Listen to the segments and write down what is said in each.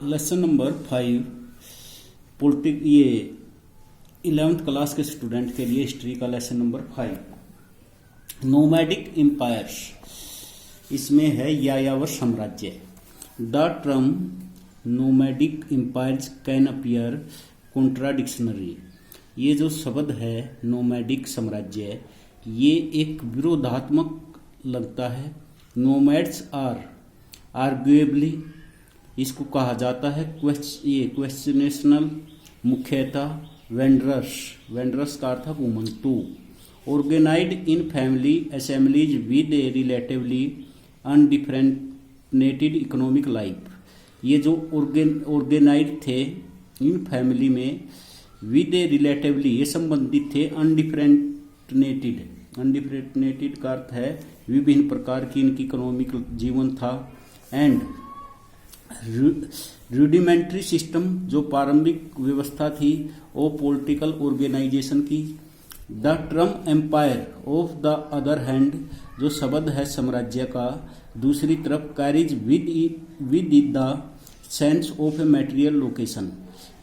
Lesson number 5 politic ये 11th class के student के लिए हिस्ट्री का लेसन नंबर 5 नोमैडिक एम्पायर्स। इसमें है यायावर साम्राज्य। The term nomadic empires can appear contradictionary. ये जो शब्द है नोमैडिक साम्राज्य, ये एक विरोधात्मक लगता है। नोमैड्स आर आर्ग्युएबली, इसको कहा जाता है क्वेश्चनेशनल, मुख्यतः वेंडरस का अर्थ घुमंतु, organised in family assemblies with a relatively undifferentiated economic life. ये जो ऑर्गेनाइज्ड थे इन फैमिली में, विद ए रिलेटिवली ये संबंधित थे, अनडिफरेंशिएटेड का अर्थ है विभिन्न प्रकार की इनकी इकोनॉमिक जीवन था, एंड रूडिमेंट्री सिस्टम जो प्रारंभिक व्यवस्था थी वो पॉलिटिकल ऑर्गेनाइजेशन की। The term empire of the other hand, जो शब्द है साम्राज्य का, दूसरी तरफ carries with the sense of a material location.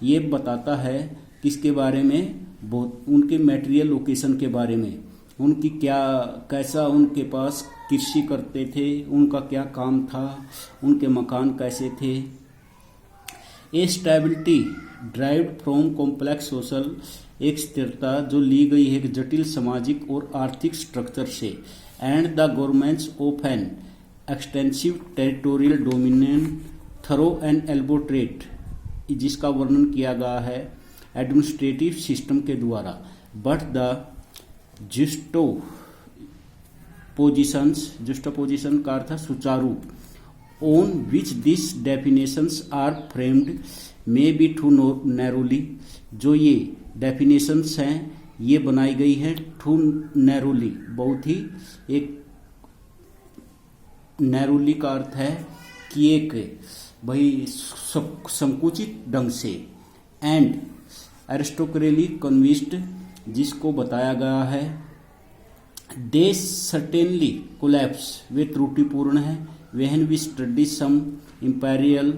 ये बताता है किसके बारे में, उनके मटेरियल लोकेशन के बारे में, उनकी कैसा उनके पास कृषि करते थे, उनका क्या काम था, उनके मकान कैसे थे। A stability derived from complex social, एक स्थिरता जो ली गई है एक जटिल सामाजिक और आर्थिक स्ट्रक्चर से, and the governments of an extensive territorial dominion thorough and elbow trade, जिसका वर्णन किया गया है एडमिनिस्ट्रेटिव सिस्टम के द्वारा। बट द जुस्टो पोजिशन का अर्थ सुचारू, on which this definitions are framed may be too narrowly, जो ये डेफिनेशंस हैं ये बनाई गई है टू नैरोली, बहुत ही एक नैरोली का अर्थ है कि एक भाई संकुचित ढंग से, एंड एरिस्टोक्रेली कन्विस्ड, जिसको बताया गया है दे सर्टेनली कोलैप्स, वे त्रुटिपूर्ण है। When we study some imperial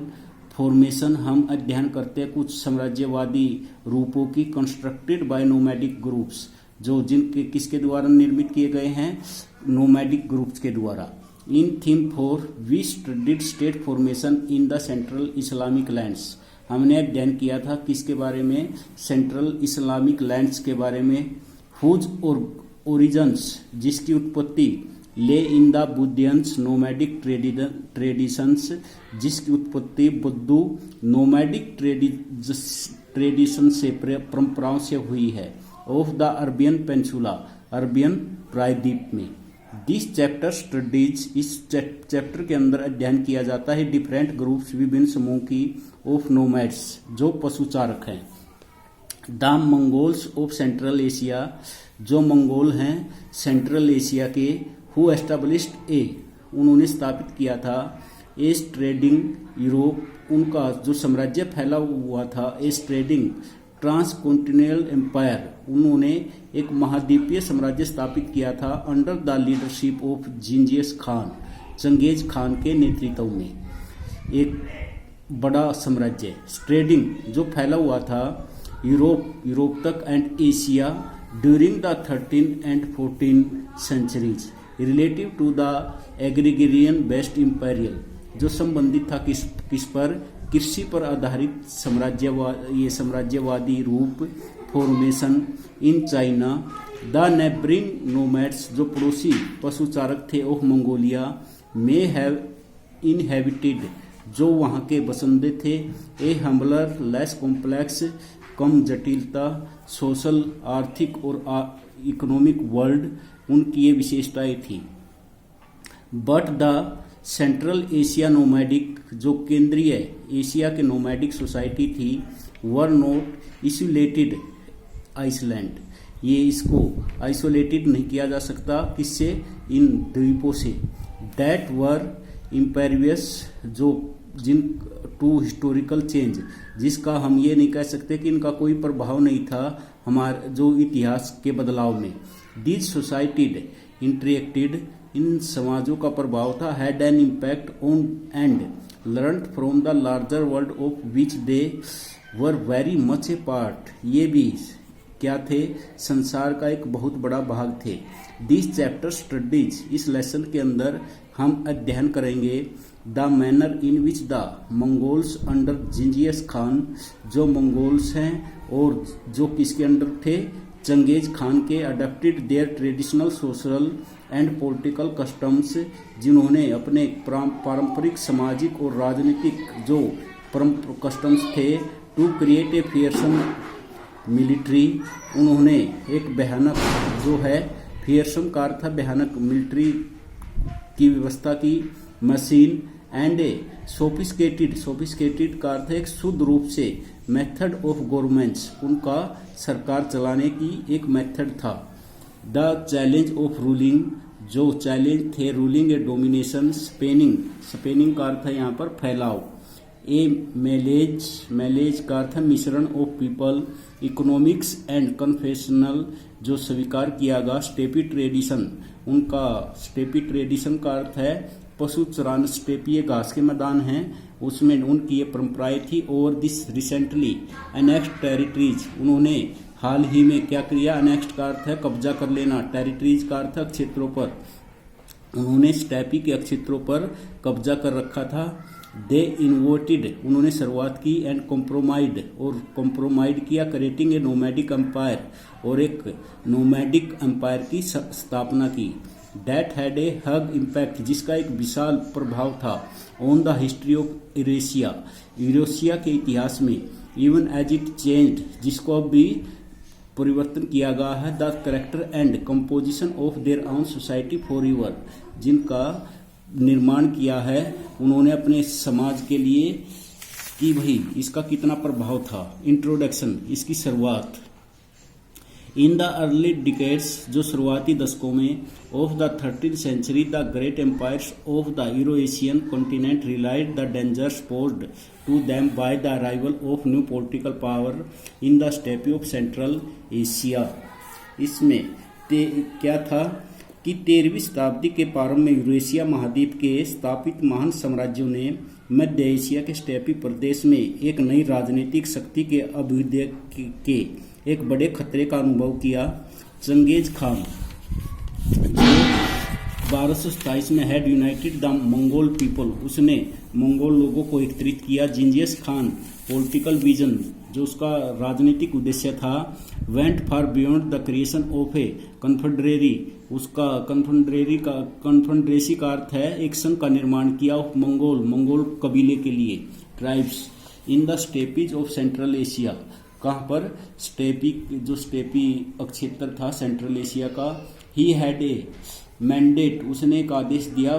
formation, हम अध्ययन करते हैं कुछ साम्राज्यवादी रूपों की, कंस्ट्रक्टेड बाय नोमैडिक ग्रुप्स, जो जिनके किसके द्वारा निर्मित किए गए हैं, नोमैडिक ग्रुप्स के द्वारा। In theme 4 we studied state formation in the central Islamic lands, हमने अध्ययन किया था किसके बारे में, सेंट्रल इस्लामिक लैंड्स के बारे में। हुज ओरिजिन्स, जिसकी उत्पत्ति ले इन द बुद्धियंस नोमैडिक ट्रेडिशंस, जिसकी उत्पत्ति बुद्धू नोमैडिक ट्रेडिशन से परंपराओं से हुई है। ऑफ द अरबियन पेंसुला, अरबियन प्रायद्वीप में। दिस चैप्टर स्टडीज, इस चैप्टर के अंदर अध्ययन किया जाता है डिफरेंट ग्रुप्स, विभिन्न समूह की, ऑफ नोमैड्स जो पशुचारक हैं। The Mongols of Central Asia, जो मंगोल हैं सेंट्रल एशिया के, हु एस्टेब्लिश्ड उन्होंने स्थापित किया था एस ट्रेडिंग यूरोप, उनका जो साम्राज्य फैला हुआ था एस ट्रेडिंग ट्रांसकॉन्टिनेंटल एम्पायर, उन्होंने एक महाद्वीपीय साम्राज्य स्थापित किया था under the leadership of Genghis Khan के नेतृत्व में, एक बड़ा साम्राज्य ट्रेडिंग जो फैला हुआ था यूरोप तक and Asia during the 13th and 14th centuries, relative to the agrarian based imperial, जो संबंधित था किस पर, कृषि पर आधारित साम्राज्यवादी रूप formation in China. The neighbouring nomads, जो पड़ोसी पशुचारक थे of Mongolia, may have inhabited, जो वहाँ के बसंदे थे, ए हम्बलर लेस कॉम्प्लेक्स, कम जटिलता, सोशल आर्थिक और इकोनॉमिक वर्ल्ड, उनकी ये विशेषताएं थी। But the central Asia nomadic, जो केंद्रीय एशिया के नोमैडिक सोसाइटी थी, वर नॉट इसोलेटेड आइसलैंड, ये इसको आइसोलेटेड नहीं किया जा सकता किससे, इन द्वीपों से। दैट वर इम्पेरियस, जो जिन टू हिस्टोरिकल चेंज, जिसका हम ये नहीं कह सकते कि इनका कोई प्रभाव नहीं था हमारे जो इतिहास के बदलाव में। दिस सोसाइटीड इंटरेक्टेड, इन समाजों का प्रभाव था, had an impact on and learn from the larger world of which they were very much A part, ये भी क्या थे, संसार का एक बहुत बड़ा भाग थे। दिस चैप्टर स्टडीज, इस लेसन के अंदर हम अध्ययन करेंगे the manner in which the Mongols under Genghis Khan, जो मंगोल्स हैं और जो किसके अंडर थे, चंगेज खान के, adapted their traditional social and political customs, जिन्होंने अपने पारंपरिक सामाजिक और राजनीतिक जो कस्टम्स थे, to create a fearsome military, उन्होंने एक भयानक जो है, फियरसम का अर्थ है भयानक, मिलिट्री की व्यवस्था की, मशीन एंड ए सोफिस्टिकेटेड का अर्थ है एक शुद्ध रूप से, मेथड ऑफ गवर्नमेंट्स, उनका सरकार चलाने की एक मेथड था। द चैलेंज ऑफ रूलिंग, जो चैलेंज थे रूलिंग ए डोमिनेशन, स्पेनिंग का अर्थ है यहाँ पर फैलाव, ए मैलेज का अर्थ है मिश्रण of people, economics and confessional, जो स्वीकार किया गया, स्टेपी ट्रेडिशन, उनका स्टेपी ट्रेडिशन का अर्थ है पशु चरान, स्टेपी ये घास के मैदान हैं, उसमें उनकी ये परंपराएं थी। Over this recently annexed territories, उन्होंने हाल ही में क्या किया, अनेक्स्ड का अर्थ है कब्जा कर लेना, टेरिटरीज का अर्थ है क्षेत्रों पर, उन्होंने स्टेपी के क्षेत्रों पर कब्जा कर रखा था। दे इन्वर्टेड, उन्होंने शुरुआत की, एंड कॉम्प्रोमाइड किया, क्रिएटिंग ए नोमैडिक एम्पायर, और एक नोमैडिक एम्पायर की स्थापना की। That had a hug impact, जिसका एक विशाल प्रभाव था, on the history of Eurasia के इतिहास में, इवन एज इट चेंज्ड, जिसको अब भी परिवर्तन किया गया है, the character and composition of their own society for ever, जिनका निर्माण किया है उन्होंने अपने समाज के लिए कि भाई इसका कितना प्रभाव था। इंट्रोडक्शन, इसकी शुरुआत। इन द अर्ली डिकेड्स, जो शुरुआती दशकों में, of the 13th century, the great empires of the Euro-Asian continent realised the dangers posed to them by the arrival of new political power in the steppe of Central Asia. इसमें क्या था कि 13वीं शताब्दी के प्रारंभ में यूरेशिया महाद्वीप के स्थापित महान साम्राज्यों ने मध्य एशिया के स्टेपी प्रदेश में एक नई राजनीतिक शक्ति के अभ्युदय के एक बड़े खतरे का अनुभव किया। चंगेज खान, जो 1227 में had United the Mongol people, उसने मंगोल लोगों को एकत्रित किया। जिंजियस खान, पॉलिटिकल विजन, जो उसका राजनीतिक उद्देश्य था, went for beyond the creation of A confederacy, उसका कन्फेडरेसी का अर्थ है एक संघ का निर्माण किया, ऑफ मंगोल कबीले के लिए, tribes, in the steppes of Central Asia, कहाँ पर, स्टेपी क्षेत्र था सेंट्रल एशिया का। ही हैड ए मैंडेट, उसने एक आदेश दिया,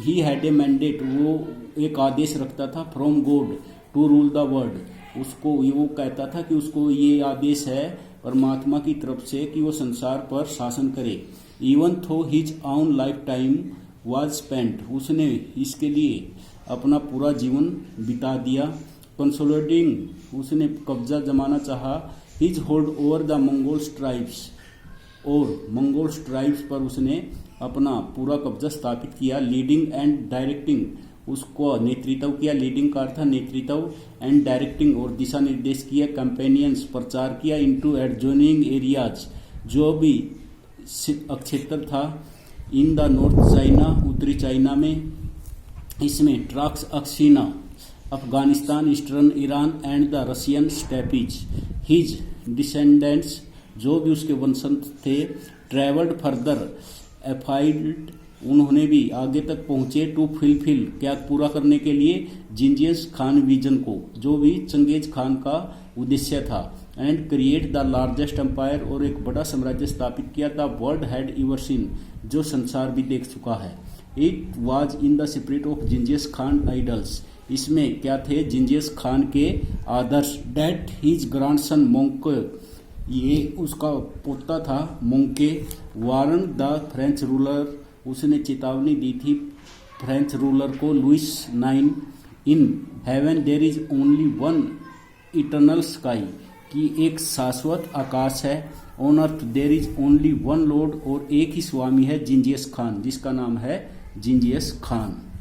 ही हैड ए मैंडेट, वो एक आदेश रखता था, from God to rule the world, उसको वो कहता था कि उसको ये आदेश है परमात्मा की तरफ से कि वो संसार पर शासन करे। इवन थो his own life time was spent, उसने इसके लिए अपना पूरा जीवन बिता दिया। कंसोलिडेटिंग, उसने कब्जा जमाना चाहा, his hold over the Mongols tribes, और मंगोल्स ट्राइब्स पर उसने अपना पूरा कब्जा स्थापित किया। लीडिंग एंड डायरेक्टिंग, उसको नेतृत्व किया, लीडिंग का अर्थ नेतृत्व, एंड डायरेक्टिंग, और दिशा निर्देश किया। कैंपेनियंस, प्रचार किया, इनटू एडजॉइनिंग एरियाज, जो भी क्षेत्र था, इन द नॉर्थ चाइना, उत्तरी चाइना में, इसमें Transoxiana, Afghanistan, eastern Iran and the Russian steppes. His descendants, जो भी उसके वंशज थे, ट्रेवल्ड फर्दर एफाइल्ड, उन्होंने भी आगे तक पहुंचे, टू फुलफिल, क्या पूरा करने के लिए, जिंजियस खान विजन को, जो भी चंगेज खान का उद्देश्य था, and create the largest empire, और एक बड़ा साम्राज्य स्थापित किया। The world had ever seen, जो संसार भी देख चुका है। It was in the spirit of Genghis Khan ideals, इसमें क्या थे, जिंजियस खान के आदर्श। डेट हिज ग्रैंडसन मोंके, ये उसका पोता था Mongke. Warned the French ruler, उसने चेतावनी दी थी फ्रेंच रूलर को, Louis 9, in heaven there is only one eternal sky, कि एक शाश्वत आकाश है, on earth there is only one lord, और एक ही स्वामी है, जिंजियस खान, जिसका नाम है जिंजियस खान।